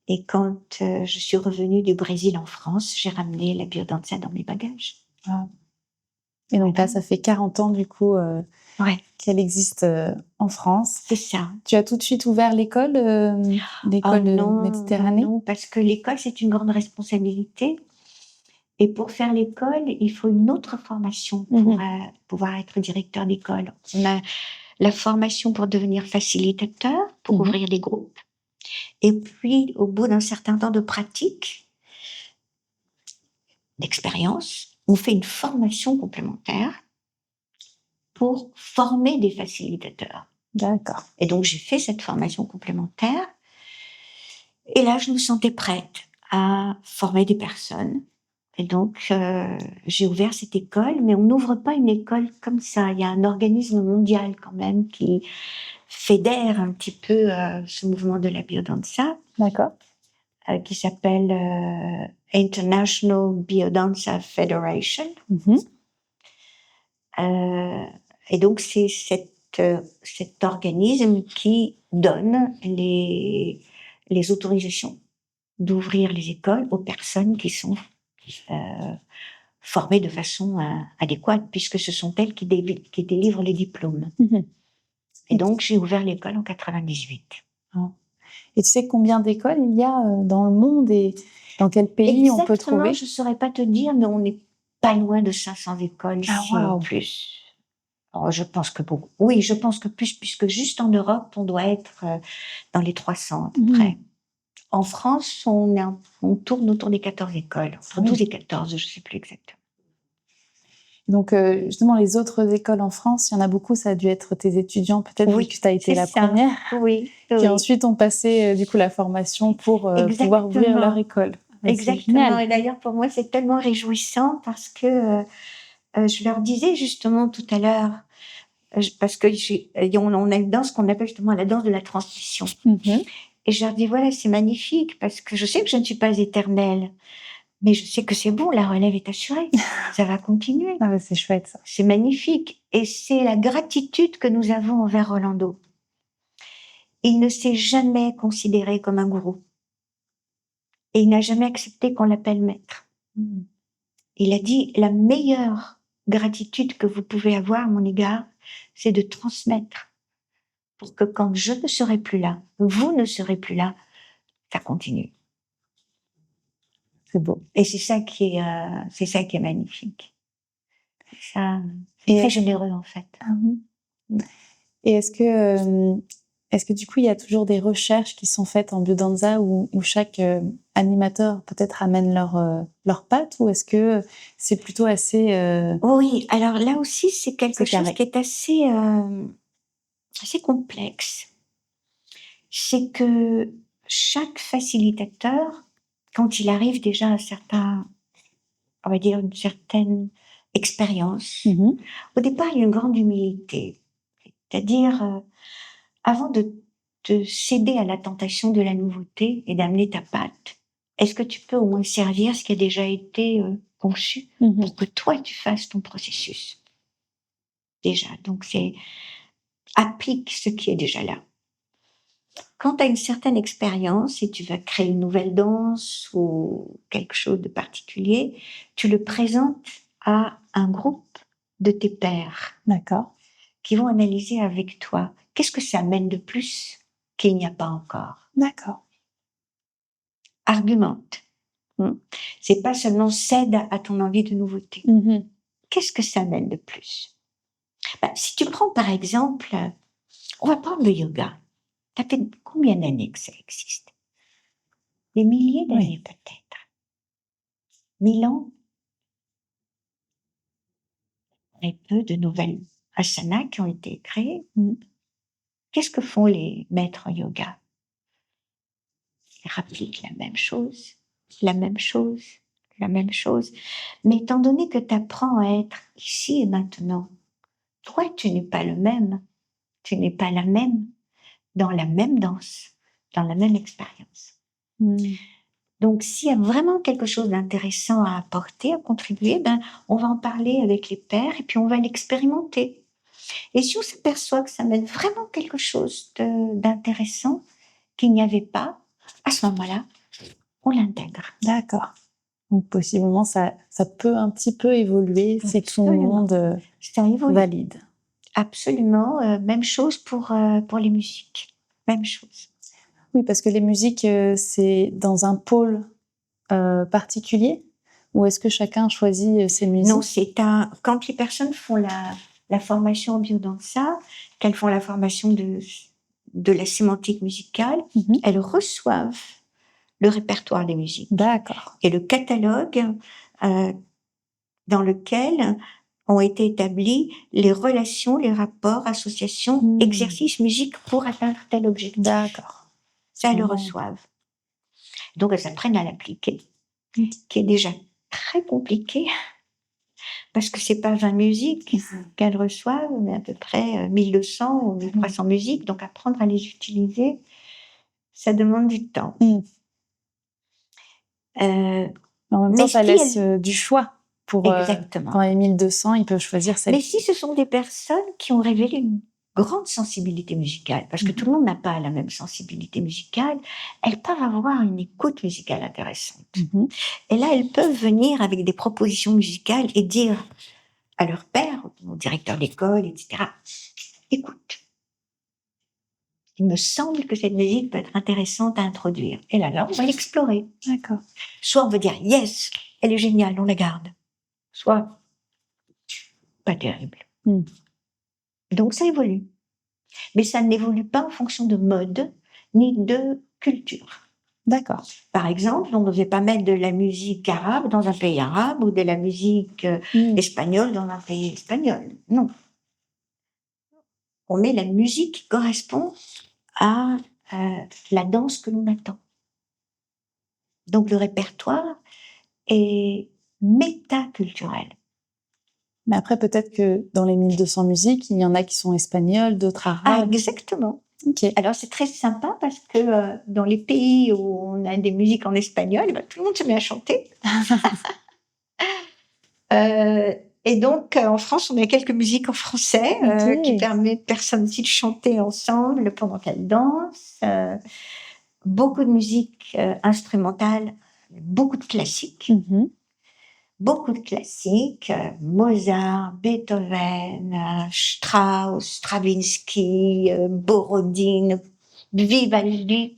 Et quand je suis revenue du Brésil en France, j'ai ramené la biodanza dans mes bagages. Ah. Et donc là, ça fait 40 ans du coup qu'elle existe en France. C'est ça. Tu as tout de suite ouvert l'école non, Méditerranée? Non, parce que l'école, c'est une grande responsabilité. Et pour faire l'école, il faut une autre formation pour pouvoir être directeur d'école. On a la formation pour devenir facilitateur, pour ouvrir des groupes. Et puis, au bout d'un certain temps de pratique, d'expérience, on fait une formation complémentaire pour former des facilitateurs. D'accord. Et donc, j'ai fait cette formation complémentaire. Et là, je me sentais prête à former des personnes. Et donc, j'ai ouvert cette école, mais on n'ouvre pas une école comme ça. Il y a un organisme mondial quand même qui fédère un petit peu ce mouvement de la biodanza. D'accord. Qui s'appelle International Biodanza Federation. Et donc, c'est cet organisme qui donne les autorisations d'ouvrir les écoles aux personnes qui sont formées de façon adéquate, puisque ce sont elles qui délivrent les diplômes. Et donc, j'ai ouvert l'école en 98. Et tu sais combien d'écoles il y a dans le monde et dans quel pays on peut trouver? Exactement, je ne saurais pas te dire, mais on n'est pas loin de 500 écoles, sinon plus. Alors, je pense que beaucoup. Oui, je pense que plus, puisque juste en Europe, on doit être dans les 300 à peu près. En France, on tourne autour des 14 écoles, entre 12 et 14, je ne sais plus exactement. Donc, justement, les autres écoles en France, il y en a beaucoup, ça a dû être tes étudiants, peut-être, vu que tu as été la première, qui ensuite ont passé, du coup, la formation pour pouvoir ouvrir leur école. Exactement. Et d'ailleurs, pour moi, c'est tellement réjouissant parce que je leur disais justement tout à l'heure, parce que on a une danse qu'on appelle justement la danse de la transmission. Et je leur dis, voilà, c'est magnifique parce que je sais que je ne suis pas éternelle. Mais je sais que c'est bon, la relève est assurée. Ça va continuer. Ah, c'est chouette, ça. C'est magnifique. Et c'est la gratitude que nous avons envers Rolando. Il ne s'est jamais considéré comme un gourou. Et il n'a jamais accepté qu'on l'appelle maître. Il a dit, la meilleure gratitude que vous pouvez avoir à mon égard, c'est de transmettre. Pour que quand je ne serai plus là, vous ne serez plus là, ça continue. C'est beau. Et c'est ça qui est magnifique. C'est très généreux, en fait. Et est-ce que du coup, il y a toujours des recherches qui sont faites en biodanza où chaque animateur peut-être amène leur patte, ou est-ce que c'est plutôt assez... Oui, alors là aussi, c'est quelque chose qui est assez complexe. C'est que chaque facilitateur, quand il arrive déjà à on va dire une certaine expérience, au départ, il y a une grande humilité. C'est-à-dire, avant de te céder à la tentation de la nouveauté et d'amener ta patte, est-ce que tu peux au moins servir ce qui a déjà été conçu pour que toi, tu fasses ton processus? Déjà, donc applique ce qui est déjà là. Quand tu as une certaine expérience et tu vas créer une nouvelle danse ou quelque chose de particulier, tu le présentes à un groupe de tes pairs. D'accord. Qui vont analyser avec toi. Qu'est-ce que ça amène de plus qu'il n'y a pas encore? D'accord. Argumente. C'est pas seulement cède à ton envie de nouveauté. Qu'est-ce que ça amène de plus? Si tu prends par exemple, on va prendre le yoga. Ça fait combien d'années que ça existe? Des milliers d'années peut-être. 1000 ans? Et peu de nouvelles asanas qui ont été créées. Qu'est-ce que font les maîtres en yoga? Ils rappliquent la même chose. Mais étant donné que tu apprends à être ici et maintenant, toi, tu n'es pas le même. Tu n'es pas la même dans la même danse, dans la même expérience. Donc, s'il y a vraiment quelque chose d'intéressant à apporter, à contribuer, on va en parler avec les pairs et puis on va l'expérimenter. Et si on s'aperçoit que ça mène vraiment quelque chose d'intéressant qu'il n'y avait pas, à ce moment-là, on l'intègre. D'accord. Donc, possiblement, ça peut un petit peu évoluer si tout le monde valide. Absolument. Même chose pour les musiques. Même chose. Oui, parce que les musiques, c'est dans un pôle particulier, Ou est-ce que chacun choisit ses musiques? Non, quand les personnes font la formation en biodanza, qu'elles font la formation de la sémantique musicale, elles reçoivent le répertoire des musiques. D'accord. Et le catalogue dans lequel ont été établis les relations, les rapports, associations, exercices, musique pour atteindre tel objectif. D'accord. Ça, elles le reçoivent. Donc, elles apprennent à l'appliquer, qui est déjà très compliqué, parce que c'est pas 20 musiques qu'elles reçoivent, mais à peu près 1200 ou 1300 musiques. Donc, apprendre à les utiliser, ça demande du temps. En même temps, ça laisse du choix. Exactement. Quand il y a 1200, ils peuvent choisir celle. Mais si ce sont des personnes qui ont révélé une grande sensibilité musicale, parce que tout le monde n'a pas la même sensibilité musicale, elles peuvent avoir une écoute musicale intéressante. Et là, elles peuvent venir avec des propositions musicales et dire à leur père, au directeur d'école, etc., écoute, il me semble que cette musique peut être intéressante à introduire. Et là, on va l'explorer. D'accord. Soit on veut dire, yes, elle est géniale, on la garde. Soit, pas terrible. Donc, ça évolue. Mais ça n'évolue pas en fonction de mode, ni de culture. D'accord. Par exemple, on ne devait pas mettre de la musique arabe dans un pays arabe ou de la musique espagnole dans un pays espagnol. Non. On met la musique qui correspond à la danse que l'on attend. Donc le répertoire est métaculturel. Mais après, peut-être que dans les 1200 musiques, il y en a qui sont espagnoles, d'autres arabes. Ah, exactement. Okay. Alors c'est très sympa parce que dans les pays où on a des musiques en espagnol, tout le monde se met à chanter. Et donc en France, on a quelques musiques en français qui permettent aux personnes aussi de chanter ensemble pendant qu'elles dansent. Beaucoup de musique instrumentale, beaucoup de classiques. Beaucoup de classiques, Mozart, Beethoven, Strauss, Stravinsky, Borodine, Vivaldi,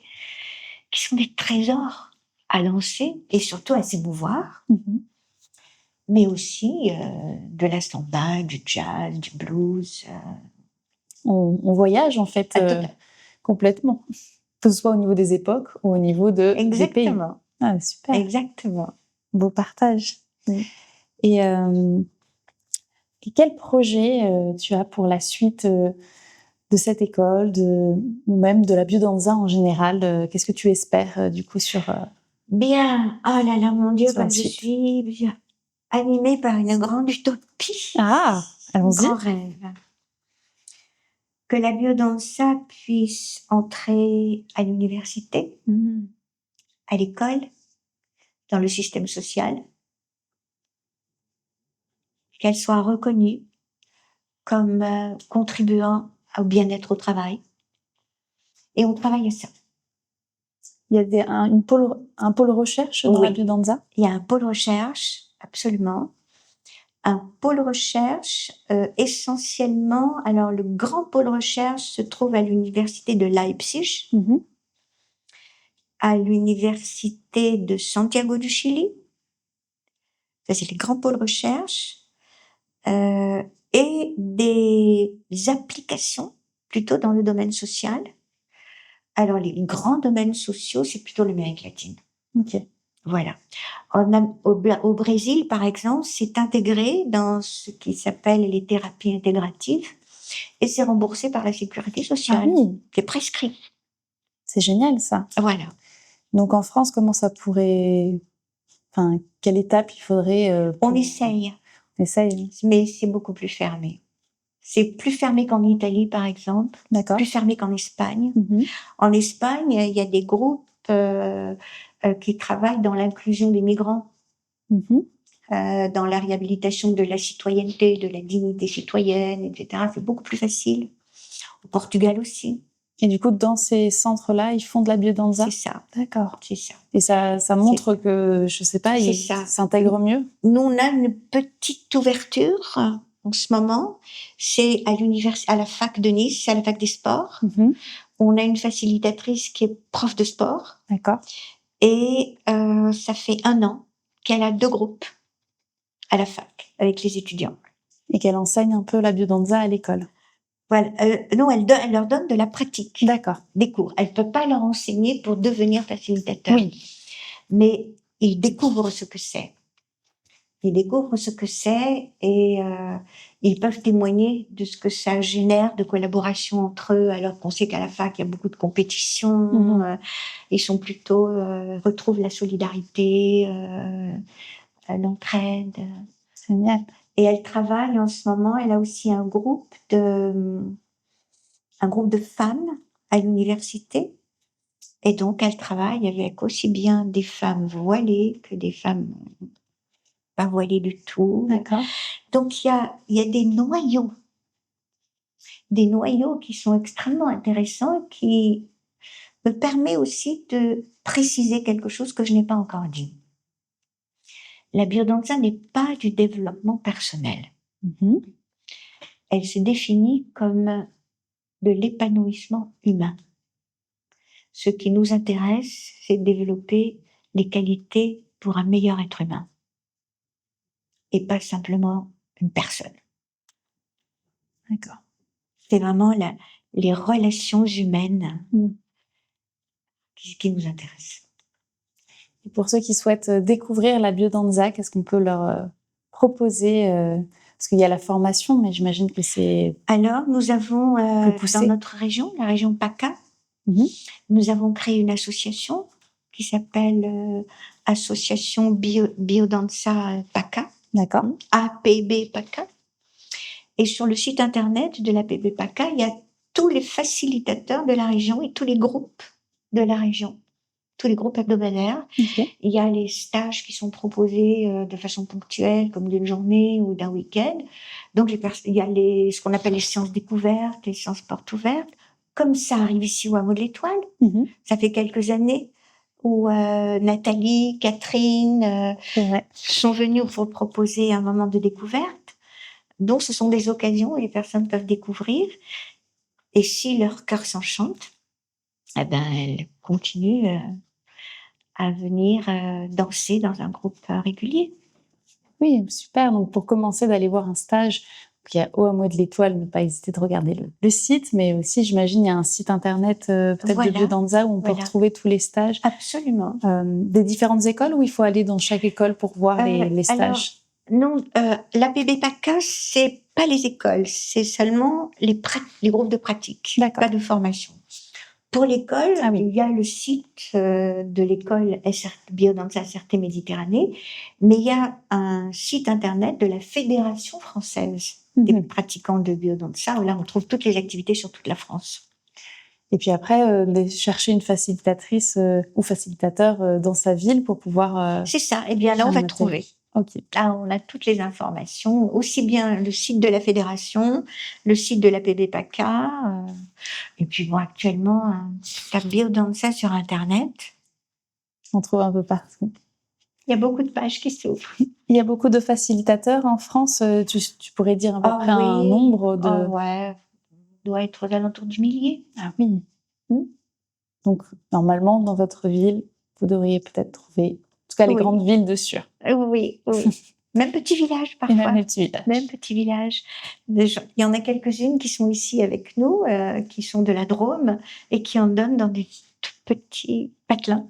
qui sont des trésors à danser et surtout à s'émouvoir, mais aussi de la samba, du jazz, du blues. On voyage en fait complètement, que ce soit au niveau des époques ou au niveau des pays. Exactement. Ah, super. Exactement. Beau partage. Et quel projet tu as pour la suite de cette école, ou même de la biodanza en général? Qu'est-ce que tu espères du coup sur Bien, oh là là, mon Dieu, comme je suis animée par une grande utopie. Ah, allons-y. Un grand rêve. Que la biodanza puisse entrer à l'université, à l'école, dans le système social, qu'elle soit reconnue comme contribuant au bien-être au travail. Et on travaille à ça. Il y a un pôle recherche dans la biodanza? Il y a un pôle recherche, absolument. Un pôle recherche essentiellement, alors le grand pôle recherche se trouve à l'université de Leipzig, à l'université de Santiago du Chili, ça c'est les grands pôles recherche, et des applications plutôt dans le domaine social. Alors les grands domaines sociaux, c'est plutôt l'Amérique latine. Ok. Voilà. Au Brésil, par exemple, c'est intégré dans ce qui s'appelle les thérapies intégratives et c'est remboursé par la sécurité sociale. Ah oui. C'est prescrit. C'est génial, ça. Voilà. Donc, en France, comment ça pourrait... Enfin, quelle étape il faudrait... On essaye. On essaye. Mais c'est beaucoup plus fermé. C'est plus fermé qu'en Italie, par exemple. D'accord. Plus fermé qu'en Espagne. En Espagne, il y a des groupes qui travaillent dans l'inclusion des migrants, dans la réhabilitation de la citoyenneté, de la dignité citoyenne, etc. C'est beaucoup plus facile. Au Portugal aussi. Et du coup, dans ces centres-là, ils font de la biodanza? C'est ça. D'accord. C'est ça. Et ça montre que, je sais pas, ils s'intègrent mieux? Nous, on a une petite ouverture en ce moment. C'est à la fac de Nice, à la fac des sports. On a une facilitatrice qui est prof de sport. D'accord. Et ça fait 1 an qu'elle a 2 groupes à la fac avec les étudiants. Et qu'elle enseigne un peu la biodanza à l'école. Voilà, non, elle leur donne de la pratique, D'accord. des cours. Elle peut pas leur enseigner pour devenir facilitateur. Oui. Mais ils découvrent ce que c'est. Ils découvrent ce que c'est et ils peuvent témoigner de ce que ça génère de collaboration entre eux, alors qu'on sait qu'à la fac, il y a beaucoup de compétition. Ils sont plutôt retrouvent la solidarité, l'entraide. Génial. Et elle travaille en ce moment. Elle a aussi un groupe de femmes à l'université. Et donc, elle travaille avec aussi bien des femmes voilées que des femmes pas voilées du tout. D'accord. Donc, il y a des noyaux qui sont extrêmement intéressants, qui me permet aussi de préciser quelque chose que je n'ai pas encore dit. La biodanza n'est pas du développement personnel. Elle se définit comme de l'épanouissement humain. Ce qui nous intéresse, c'est de développer les qualités pour un meilleur être humain. Et pas simplement une personne. D'accord. C'est vraiment les relations humaines qui nous intéressent. Et pour ceux qui souhaitent découvrir la biodanza, qu'est-ce qu'on peut leur proposer parce qu'il y a la formation, mais j'imagine que c'est... Alors, nous avons poussé. dans notre région, la région PACA, nous avons créé une association qui s'appelle Association Biodanza PACA. D'accord. APB PACA. Et sur le site internet de l'APB PACA, il y a tous les facilitateurs de la région et tous les groupes de la région. Tous les groupes hebdomadaires. Okay. Il y a les stages qui sont proposés de façon ponctuelle, comme d'une journée ou d'un week-end. Donc, il y a ce qu'on appelle les séances découvertes, les séances portes ouvertes. Comme ça arrive ici au Hameau de l'Étoile. Ça fait quelques années où Nathalie, Catherine sont venues pour proposer un moment de découverte. Donc, ce sont des occasions où les personnes peuvent découvrir. Et si leur cœur s'enchante, eh ben, elles continuent à venir danser dans un groupe régulier. Oui, super. Donc, pour commencer d'aller voir un stage, il y a au Hameau de l'Étoile, ne pas hésiter de regarder le site, mais aussi, j'imagine, il y a un site internet peut-être de biodanza où on peut retrouver tous les stages. Absolument. Des différentes écoles, ou il faut aller dans chaque école pour voir les stages? Alors, non, l'APB PACA, c'est pas les écoles, c'est seulement les groupes de pratique, pas de formation. Pour l'école, il y a le site de l'école Biodanza SRT Méditerranée, mais il y a un site internet de la Fédération française des pratiquants de biodanza, où là on trouve toutes les activités sur toute la France. Et puis après, chercher une facilitatrice ou facilitateur dans sa ville pour pouvoir... C'est ça, et bien là on va trouver. Okay. Là, on a toutes les informations, aussi bien le site de la fédération, le site de l'APB PACA, et puis bon, actuellement, tape biodanza sur Internet. On trouve un peu partout. Il y a beaucoup de pages qui s'ouvrent. Il y a beaucoup de facilitateurs en France. Tu pourrais dire à peu près un nombre de... ouais, doit être aux alentours du millier. Ah oui. Donc, normalement, dans votre ville, vous devriez peut-être trouver... En tout cas, les grandes villes de sûr. Oui. Même petit village, parfois. Même petit village. Il y en a quelques-unes qui sont ici avec nous, qui sont de la Drôme, et qui en donnent dans des tout petits patelins.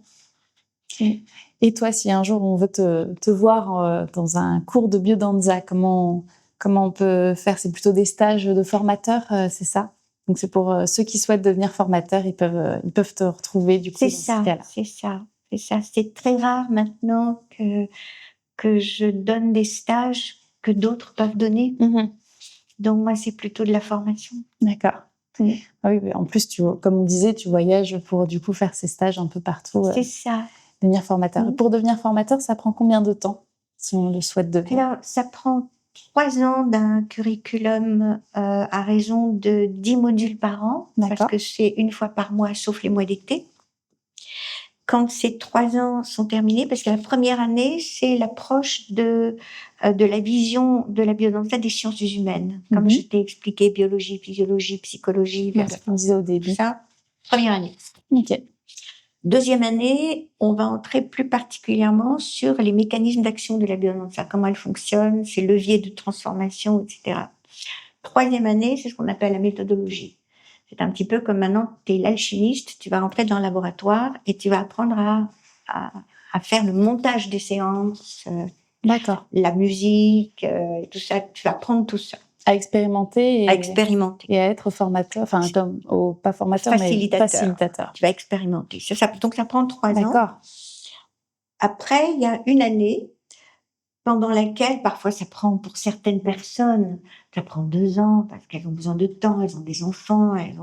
Et toi, si un jour on veut te voir dans un cours de biodanza, comment on peut faire? C'est plutôt des stages de formateurs, c'est ça? Donc, c'est pour ceux qui souhaitent devenir formateurs, ils peuvent te retrouver du coup dans ce cas-là. C'est ça. C'est très rare maintenant que je donne des stages que d'autres peuvent donner. Donc, moi, c'est plutôt de la formation. D'accord. Ah oui, en plus, comme on disait, tu voyages pour du coup faire ces stages un peu partout. C'est ça. Devenir formateur. Pour devenir formateur, ça prend combien de temps si on le souhaite devenir? Alors, ça prend 3 ans d'un curriculum à raison de 10 modules par an, parce que c'est une fois par mois, sauf les mois d'été. Quand ces 3 ans sont terminés, parce que la première année, c'est l'approche de la vision de la biodanza des sciences humaines. Comme je t'ai expliqué, biologie, physiologie, psychologie, ce qu'on disait au début. Ça, première année. Ok. Deuxième année, on va entrer plus particulièrement sur les mécanismes d'action de la biodanza, comment elle fonctionne, ses leviers de transformation, etc. Troisième année, c'est ce qu'on appelle la méthodologie. C'est un petit peu comme maintenant, tu es l'alchimiste, tu vas rentrer dans le laboratoire et tu vas apprendre à faire le montage des séances, D'accord. la musique, tout ça. Tu vas apprendre tout ça. À expérimenter À expérimenter. et à être formateur, enfin, pas formateur, mais facilitateur. Tu vas expérimenter. Donc, ça prend 3 ans. D'accord. Après, il y a une année pendant laquelle, parfois, ça prend pour certaines personnes, ça prend 2 ans parce qu'elles ont besoin de temps, elles ont des enfants, elles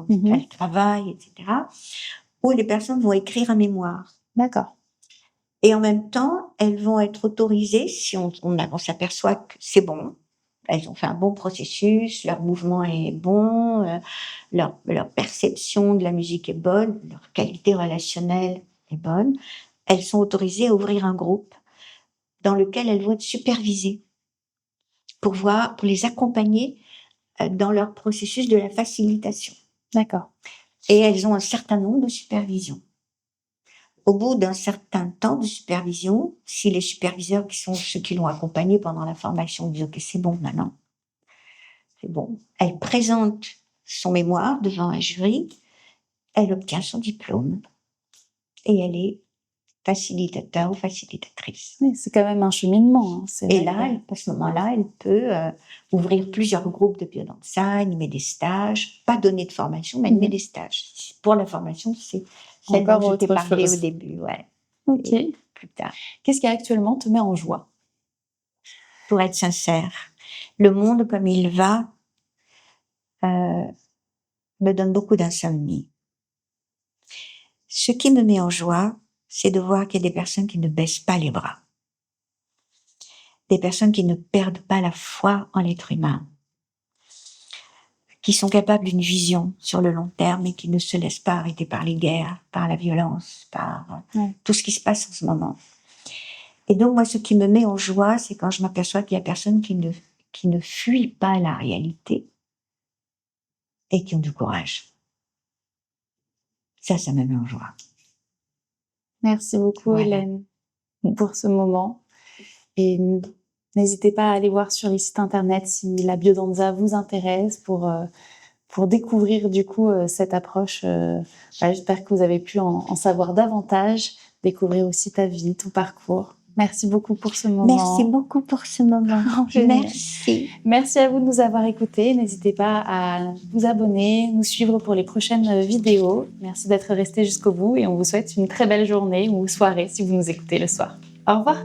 travaillent, etc. Où les personnes vont écrire un mémoire. D'accord. Et en même temps, elles vont être autorisées, si on s'aperçoit que c'est bon, elles ont fait un bon processus, leur mouvement est bon, leur perception de la musique est bonne, leur qualité relationnelle est bonne, elles sont autorisées à ouvrir un groupe dans lequel elles vont être supervisées pour les accompagner dans leur processus de la facilitation. D'accord. Et elles ont un certain nombre de supervisions. Au bout d'un certain temps de supervision, si les superviseurs qui sont ceux qui l'ont accompagnée pendant la formation disent « Ok, c'est bon maintenant », c'est bon. Elle présente son mémoire devant un jury, elle obtient son diplôme et elle est facilitateur ou facilitatrice. Oui, c'est quand même un cheminement. Hein, et là, à ce moment-là, elle peut ouvrir plusieurs groupes de biodanza, animer des stages, pas donner de formation, mais animer des stages. Pour la formation, c'est celle dont je t'ai parlé au début. Ouais. Ok. Et plus tard. Qu'est-ce qui actuellement te met en joie? Pour être sincère, le monde comme il va me donne beaucoup d'insomnie. Ce qui me met en joie, c'est de voir qu'il y a des personnes qui ne baissent pas les bras. Des personnes qui ne perdent pas la foi en l'être humain. Qui sont capables d'une vision sur le long terme et qui ne se laissent pas arrêter par les guerres, par la violence, par tout ce qui se passe en ce moment. Et donc, moi, ce qui me met en joie, c'est quand je m'aperçois qu'il y a personne qui ne fuit pas la réalité et qui ont du courage. Ça me met en joie. Merci beaucoup, Hélène, pour ce moment. Et n'hésitez pas à aller voir sur les sites internet si la biodanza vous intéresse pour découvrir du coup cette approche. J'espère que vous avez pu en savoir davantage, découvrir aussi ta vie, ton parcours. Merci beaucoup pour ce moment. Merci beaucoup pour ce moment. Merci. Merci à vous de nous avoir écoutés. N'hésitez pas à vous abonner, nous suivre pour les prochaines vidéos. Merci d'être restés jusqu'au bout et on vous souhaite une très belle journée ou soirée si vous nous écoutez le soir. Au revoir.